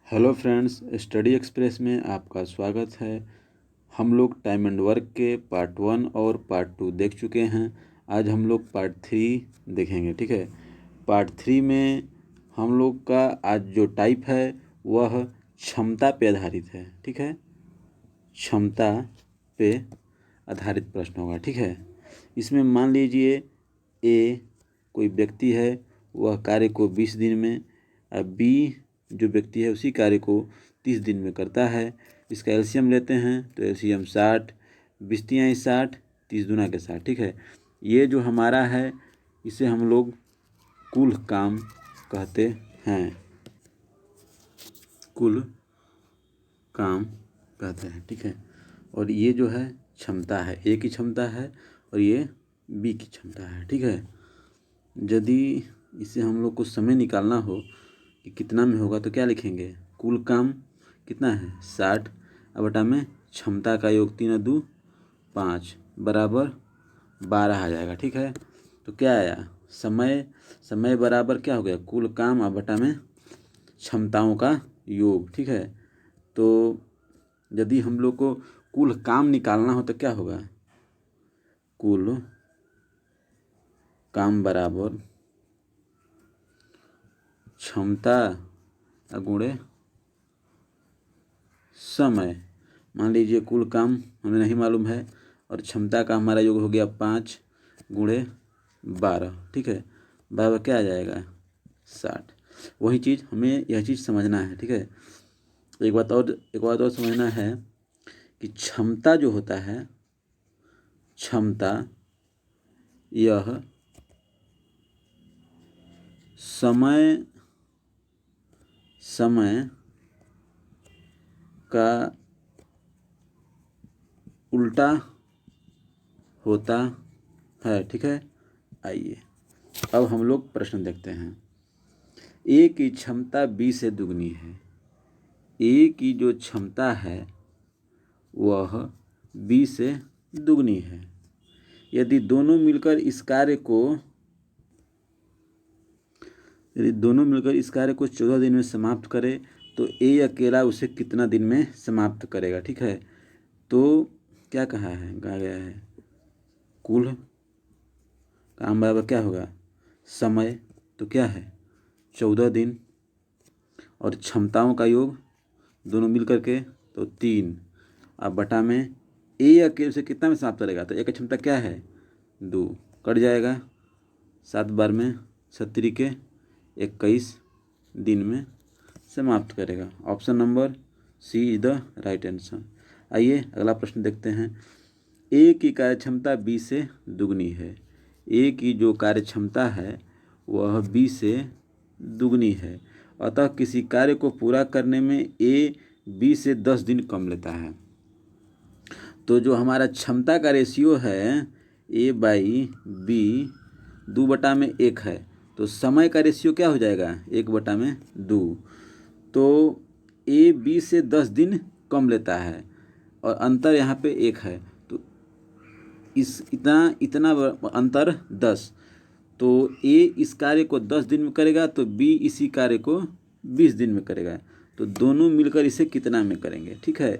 Hello friends, study express में आपका स्वागत है। हम लोग टाइम एंड वर्क के पार्ट 1 और पार्ट 2 देख चुके हैं। आज हम लोग पार्ट 3 देखेंगे। ठीक है, पार्ट 3 में हम लोग का आज जो टाइप है वह क्षमता पे आधारित है। ठीक है, क्षमता पे आधारित प्रश्न होगा। ठीक है, इसमें मान लीजिए ए कोई व्यक्ति है, वह कार्य को 20 दिन में, और बी जो व्यक्ति है उसी कार्य को 30 दिन में करता है। इसका एलसीएम लेते हैं तो एलसीएम 60, 20 तियाई 60, 30 दूना के 60। ठीक है, ये जो हमारा है इसे हम लोग कुल काम कहते हैं, कुल काम कहते हैं। ठीक है, और ये जो है क्षमता है, ए की क्षमता है और ये बी की क्षमता है। ठीक है, यदि इसे हम लोग को समय निकालना हो कि कितना में होगा तो क्या लिखेंगे, कुल काम कितना है 60 बटा में क्षमता का योग 3 और 2 5 बराबर 12 आ जाएगा। ठीक है, तो क्या आया, समय बराबर क्या हो गया, कुल काम बटा में क्षमताओं का योग। ठीक है, तो यदि हम लोग को कुल काम निकालना हो तो क्या होगा, कुल काम बराबर क्षमता गुणे समय। मान लीजिए कुल काम हमें नहीं मालूम है और क्षमता का हमारा योग हो गया 5 गुणे 12। ठीक है, बराबर क्या आ जाएगा 60। वही चीज़ हमें यह चीज़ समझना है। ठीक है, एक बात और समझना है कि क्षमता जो होता है, क्षमता यह समय का उल्टा होता है। ठीक है, आइए अब हम लोग प्रश्न देखते हैं। ए की क्षमता बी से दुगनी है। ए की जो क्षमता है वह बी से दुगनी है। यदि दोनों मिलकर इस कार्य को 14 दिन में समाप्त करे तो ए अकेला उसे कितना दिन में समाप्त करेगा। ठीक है, तो क्या कहा गया है, कुल काम बराबर क्या होगा, समय तो क्या है 14 दिन और क्षमताओं का योग दोनों मिल करके तो 3, अब बटा में ए अकेले उसे कितना में समाप्त करेगा, तो ए की क्षमता क्या है 2, कट जाएगा 7 बार में 37 के 21 दिन में समाप्त करेगा। Option number C is the right answer. आइए अगला प्रश्न देखते हैं। ए की कार्य क्षमता बी से दुगनी है। ए की जो कार्य क्षमता है वह बी से दुगनी है, अतः किसी कार्य को पूरा करने में ए बी से 10 दिन कम लेता है। तो जो हमारा क्षमता का रेशियो है ए बाई बी 2 बटा में 1 है, तो समय का रेशियो क्या हो जाएगा 1 बटा में 2। तो ए बी से 10 दिन कम लेता है और अंतर यहाँ पे 1 है, तो इतना अंतर 10। तो ए इस कार्य को 10 दिन में करेगा तो बी इसी कार्य को 20 दिन में करेगा, तो दोनों मिलकर इसे कितना में करेंगे। ठीक है,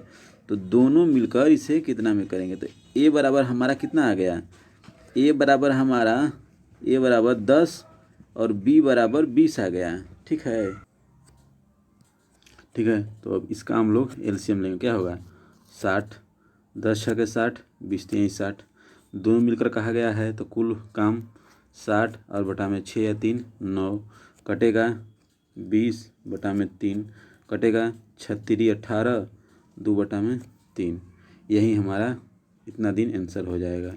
तो दोनों मिलकर इसे कितना में करेंगे, तो ए बराबर हमारा कितना आ गया, ए बराबर 10 और बी बराबर 20 आ गया। ठीक है, तो अब इसका हम लोग एलसीएम लेंगे, क्या होगा 60, 10 छः के 60, 20 तियाई 60, दोनों मिलकर कहा गया है तो कुल काम 60 और बटा में 6 या 3 9, कटेगा 20 बटा में 3, कटेगा 36 18, 2 बटा में 3, यही हमारा इतना दिन आंसर हो जाएगा।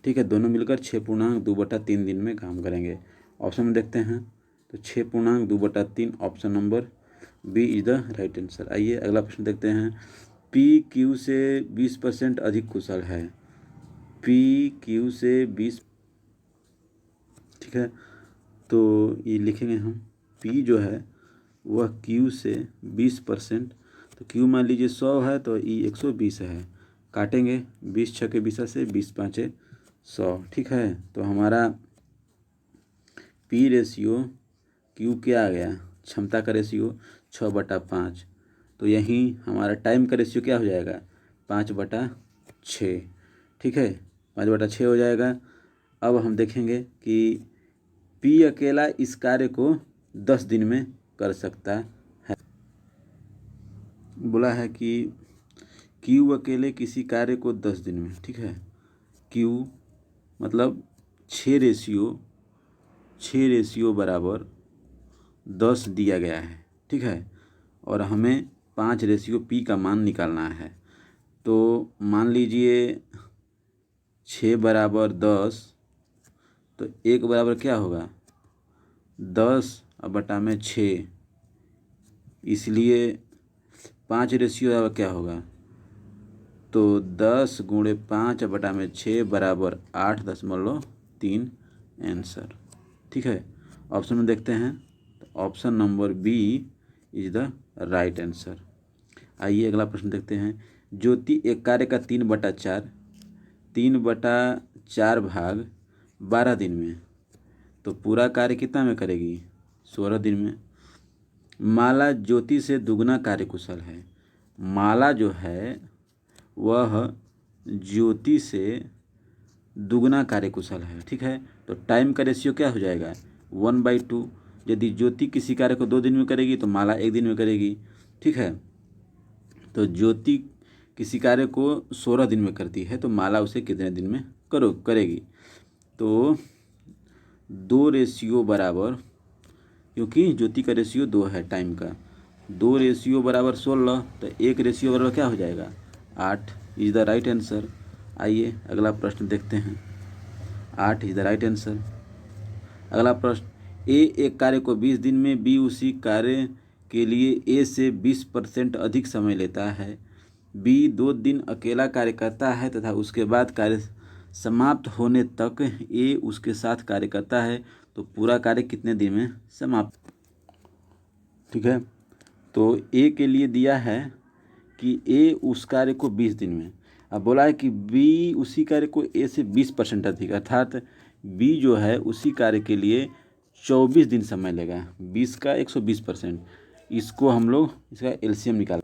ठीक है, दोनों मिलकर 6.2/3 दिन में काम करेंगे। ऑप्शन में देखते हैं तो 6.2/3 option number B is the right answer. आइए अगला प्रश्न देखते हैं। पी क्यू से 20% अधिक कुशल है। पी क्यू से 20, ठीक है, तो ये लिखेंगे हम, पी जो है वह क्यू से 20%, तो क्यू मान लीजिए 100 है तो ई 120 है, काटेंगे 20 छः के 20 से 20 पाँचे 100। ठीक है, तो हमारा पी रेशियो क्यू क्या आ गया क्षमता का रेशियो 6/5। तो यहीं हमारा टाइम का रेशियो क्या हो जाएगा, 5/6। ठीक है, 5/6 हो जाएगा। अब हम देखेंगे कि पी अकेला इस कार्य को 10 दिन में कर सकता है। बोला है कि क्यू अकेले किसी कार्य को 10 दिन में, ठीक है, क्यू मतलब 6 बराबर 10 दिया गया है, ठीक है, और हमें 5 रेशियो पी का मान निकालना है। तो मान लीजिए 6/10, तो 1 बराबर क्या होगा, 10/6, इसलिए 5 रेशियो बराबर क्या होगा, तो 10 × 5/6 बराबर 8.3 आंसर। ठीक है, ऑप्शन में देखते हैं, तो option number B is the right answer. आइए अगला प्रश्न देखते हैं। ज्योति एक कार्य का 3/4 भाग 12 दिन में, तो पूरा कार्य कितना में करेगी, 16 दिन में। माला ज्योति से दुगना कार्यकुशल है। माला जो है वह ज्योति से दुगना कार्यकुशल है, ठीक है, तो टाइम का रेशियो क्या हो जाएगा, 1/2। यदि ज्योति किसी कार्य को 2 दिन में करेगी तो माला 1 दिन में करेगी, ठीक है। तो ज्योति किसी कार्य को 16 दिन में करती है, तो माला उसे कितने दिन में करेगी। तो 2 रेशियो बराबर, क्योंकि ज्योति का रेशियो 2 है टाइम का, 2 रेशियो बराबर 16, तो 1 रेशियो बराबर क्या हो जाएगा, 8 इज द राइट आंसर। आइए अगला प्रश्न देखते हैं। 8 इज द राइट आंसर। अगला प्रश्न, ए एक कार्य को 20 दिन में, बी उसी कार्य के लिए ए से 20% अधिक समय लेता है। बी 2 दिन अकेला कार्य करता है तथा उसके बाद कार्य समाप्त होने तक ए उसके साथ कार्य करता है, तो पूरा कार्य कितने दिन में समाप्त। ठीक है, तो ए के लिए दिया है कि ए उस कार्य को 20 दिन में, अब बोला है कि बी उसी कार्य को ए से 20% अधिक, अर्थात बी जो है उसी कार्य के लिए 24 दिन समय लेगा, 20 का 120%। इसको हम लोग इसका एलसीएम निकाल।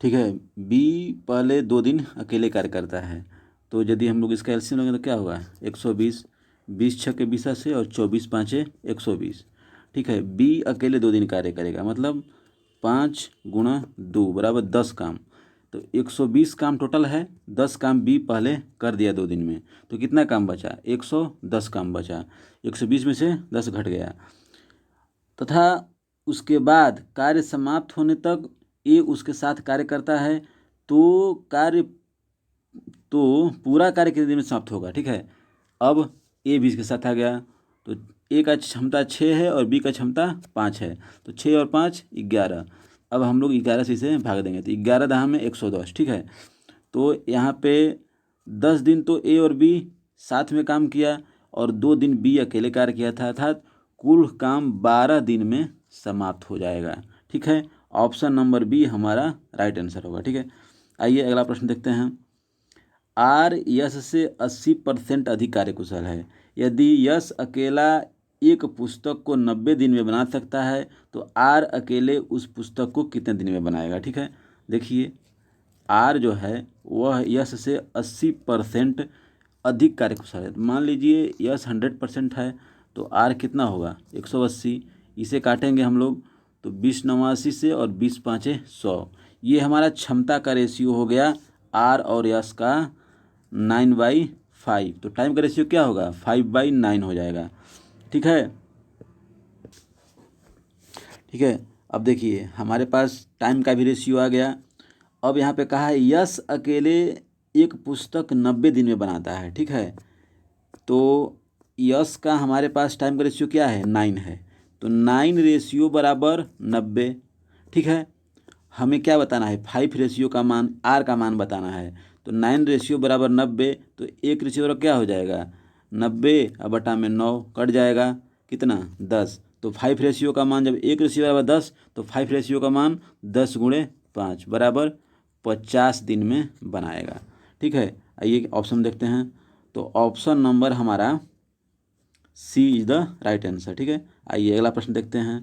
ठीक है, बी पहले 2 दिन अकेले कार्य करता है, तो यदि हम लोग इसका एलसीएम लेंगे तो क्या होगा, 120, 20 6 के 20 से और 24 5 120। ठीक है, बी अकेले 2 दिन कार्य करेगा, मतलब 5 × 2 बराबर 10 काम, तो 120 काम टोटल है, 10 काम बी पहले कर दिया 2 दिन में, तो कितना काम बचा, 110 काम बचा, 120 में से 10 घट गया, तथा उसके बाद कार्य समाप्त होने तक ए उसके साथ कार्य करता है, तो पूरा कार्य कितने दिन में समाप्त होगा। ठीक है, अब ए भी इसके साथ आ गया, तो ए का क्षमता 6 है और बी का क्षमता 5 है, तो 6 और 5 11। अब हम लोग 11 से इसे भाग देंगे, तो 11 दहा में 110। ठीक है, तो यहाँ पे 10 दिन तो ए और बी साथ में काम किया और 2 दिन बी अकेले कार्य किया था, अर्थात कुल काम 12 दिन में समाप्त हो जाएगा। ठीक है, ऑप्शन नंबर बी हमारा राइट आंसर होगा। ठीक है, आइए अगला प्रश्न देखते हैं। आर यश से 80% अधिक कार्यकुशल है। यदि यश अकेला एक पुस्तक को 90 दिन में बना सकता है, तो आर अकेले उस पुस्तक को कितने दिन में बनाएगा। ठीक है, देखिए आर जो है वह यश से 80% अधिक कार्यकुशल है। मान लीजिए यश 100% है, तो आर कितना होगा, 180। इसे काटेंगे हम लोग, तो 20 से और 20 5 100, ये हमारा क्षमता का रेशियो हो गया आर और यश का 9/5। तो टाइम का रेशियो क्या होगा, 5/9 हो जाएगा। ठीक है, ठीक है, अब देखिए हमारे पास टाइम का भी रेशियो आ गया। अब यहाँ पे कहा है यश अकेले एक पुस्तक 90 दिन में बनाता है। ठीक है, तो यश का हमारे पास टाइम का रेशियो क्या है, 9 है, तो 9 रेशियो बराबर 90। ठीक है, हमें क्या बताना है, 5 रेशियो का मान, आर का मान बताना है, तो 9 रेशियो बराबर 90, तो 1 रेशियो बराबर क्या हो जाएगा, 90 और बटा में 9 कट जाएगा, कितना 10। तो 5 रेशियो का मान जब 1 रेशियो बराबर 10, तो 5 रेशियो का मान 10 × 5 बराबर 50 दिन में बनाएगा। ठीक है, आइए ऑप्शन देखते हैं, तो ऑप्शन नंबर हमारा सी इज द राइट आंसर। ठीक है, आइए अगला प्रश्न देखते हैं।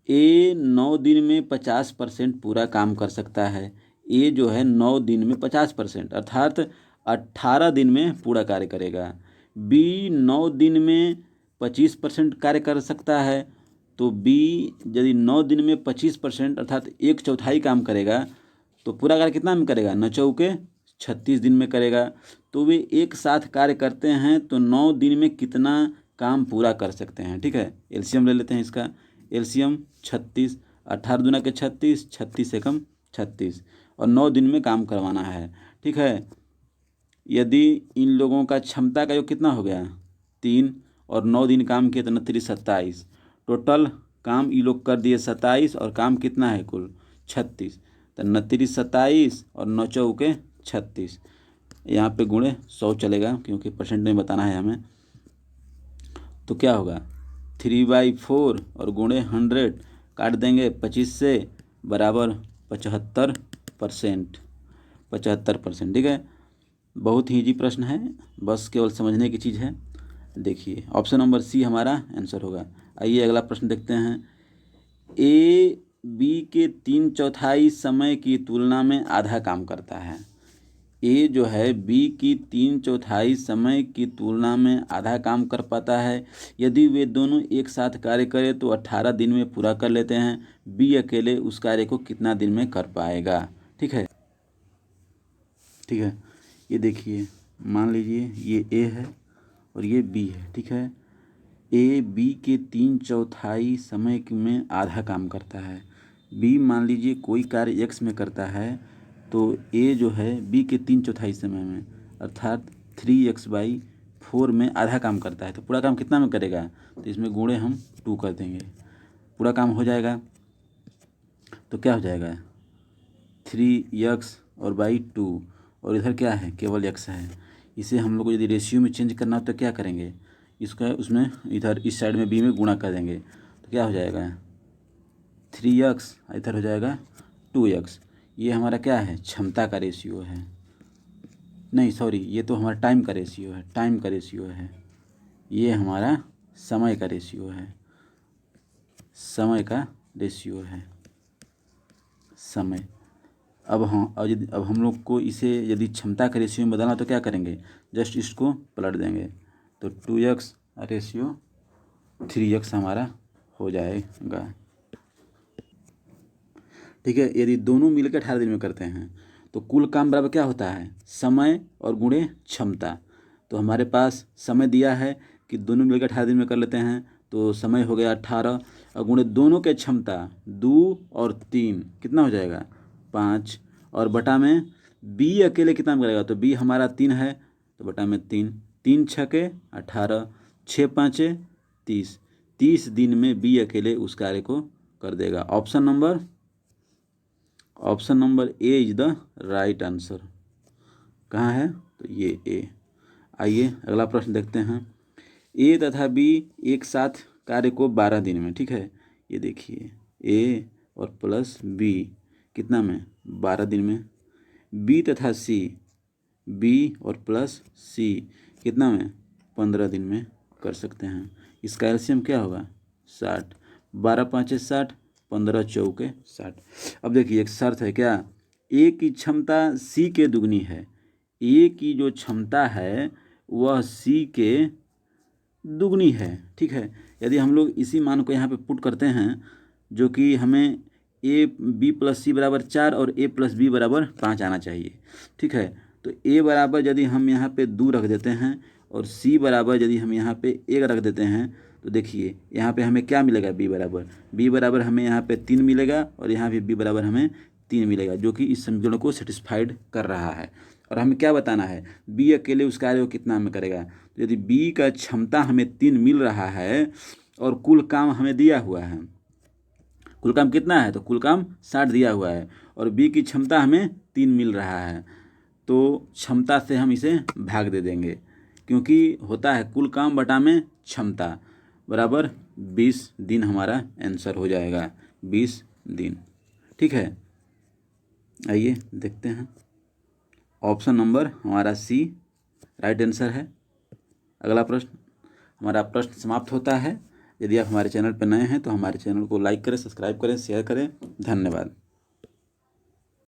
ए 9 दिन में 50% पूरा काम कर सकता है। ए जो है 9 दिन में 50% अर्थात 18 दिन में पूरा कार्य करेगा। बी 9 दिन में 25% कार्य कर सकता है। तो बी यदि 9 दिन में 25% अर्थात 1/4 काम करेगा तो पूरा कार्य कितना में करेगा, 9 चौके 36 दिन में करेगा। तो वे एक साथ कार्य करते हैं तो 9 दिन में कितना काम पूरा कर सकते हैं। ठीक है, एलसीएम ले लेते हैं इसका। एलसीएम 36, 18 दूना के 36, 36 एकम 36 और 9 दिन में काम करवाना है। ठीक है, यदि इन लोगों का क्षमता का योग कितना हो गया 3 और 9 दिन काम किए तो 29 27, टोटल काम ये लोग कर दिए 27 और काम कितना है कुल 36। तो 29 27 और 9 चौके 36, यहाँ पे गुणे 100 चलेगा क्योंकि परसेंट में बताना है हमें। तो क्या होगा 3/4 और गुणे 100 काट देंगे 25 से बराबर 75%। 75%। ठीक है, बहुत ही इजी प्रश्न है, बस केवल समझने की चीज़ है। देखिए ऑप्शन नंबर सी हमारा आंसर होगा। आइए अगला प्रश्न देखते हैं। ए बी के 3/4 समय की तुलना में आधा काम करता है। ए जो है बी की 3/4 समय की तुलना में आधा काम कर पाता है। यदि वे दोनों एक साथ कार्य करें तो 18 दिन में पूरा कर लेते हैं। बी अकेले उस कार्य को कितना दिन में कर पाएगा। ठीक है, ठीक है, ये देखिए मान लीजिए ये ए है और ये बी है। ठीक है, ए बी के 3/4 समय में आधा काम करता है। बी मान लीजिए कोई कार्य एक्स में करता है तो ए जो है बी के 3/4 समय में अर्थात 3x/4 में आधा काम करता है। तो पूरा काम कितना में करेगा, तो इसमें गुणे हम 2 कर देंगे, पूरा काम हो जाएगा। तो क्या हो जाएगा 3x और बाई 2 और इधर क्या है केवल x है। इसे हम लोग को यदि रेशियो में चेंज करना हो तो क्या करेंगे, इसका उसमें इधर इस साइड में b में गुणा कर देंगे। तो क्या हो जाएगा 3x, इधर हो जाएगा 2x। ये हमारा क्या है क्षमता का रेशियो है, नहीं सॉरी ये तो हमारा टाइम का रेशियो है, टाइम का रेशियो है। ये हमारा समय का रेशियो है, समय का रेशियो है, समय। अब हाँ अब हम लोग को इसे यदि क्षमता के रेशियो में बदलना तो क्या करेंगे, जस्ट इसको पलट देंगे तो 2x रेशियो 3x हमारा हो जाएगा। ठीक है, यदि दोनों मिलकर 18 दिन में करते हैं तो कुल काम बराबर क्या होता है समय और गुणे क्षमता। तो हमारे पास समय दिया है कि दोनों मिलकर 18 दिन में कर लेते हैं तो समय हो गया 18 और गुणे दोनों के क्षमता 2 और 3 कितना हो जाएगा 5 और बटा में बी अकेले कितना करेगा, तो बी हमारा 3 है तो बटा में 3, 3 छके 18, 6 5 30, 30 दिन में बी अकेले उस कार्य को कर देगा। Option number A is the right answer. कहाँ है, तो ये ए। आइए अगला प्रश्न देखते हैं। ए तथा बी एक साथ कार्य को 12 दिन में, ठीक है, ये देखिए ए और प्लस बी कितना में 12 दिन में। बी तथा सी, बी और प्लस सी कितना में 15 दिन में कर सकते हैं। इसका एलसीएम क्या होगा 60, 12 5 60, 15 चौके 60। अब देखिए एक शर्त है क्या, ए की क्षमता सी के दुगनी है। ए की जो क्षमता है वह सी के दुगनी है। ठीक है, यदि हम लोग इसी मान को यहाँ पे पुट करते हैं जो कि हमें ए बी प्लस सी बराबर 4 और ए प्लस बी बराबर 5 आना चाहिए। ठीक है, तो ए बराबर यदि हम यहाँ पे 2 रख देते हैं और सी बराबर यदि हम यहाँ पे 1 रख देते हैं तो देखिए यहाँ पे हमें क्या मिलेगा, बी बराबर हमें यहाँ पे 3 मिलेगा और यहाँ पे बी बराबर हमें 3 मिलेगा जो कि इस समीकरण को सेटिस्फाइड कर रहा है। और हमें क्या बताना है बी अकेले उस कार्य को कितना में करेगा। तो यदि बी का क्षमता हमें 3 मिल रहा है और कुल काम हमें दिया हुआ है, कुल काम कितना है, तो कुल काम 60 दिया हुआ है और बी की क्षमता हमें 3 मिल रहा है तो क्षमता से हम इसे भाग दे देंगे क्योंकि होता है कुल काम बटा में क्षमता बराबर 20 दिन हमारा आंसर हो जाएगा, 20 दिन। ठीक है, आइए देखते हैं। ऑप्शन नंबर हमारा सी राइट आंसर है। अगला प्रश्न, हमारा प्रश्न समाप्त होता है। यदि आप हमारे चैनल पर नए हैं तो हमारे चैनल को लाइक करें, सब्सक्राइब करें, शेयर करें। धन्यवाद।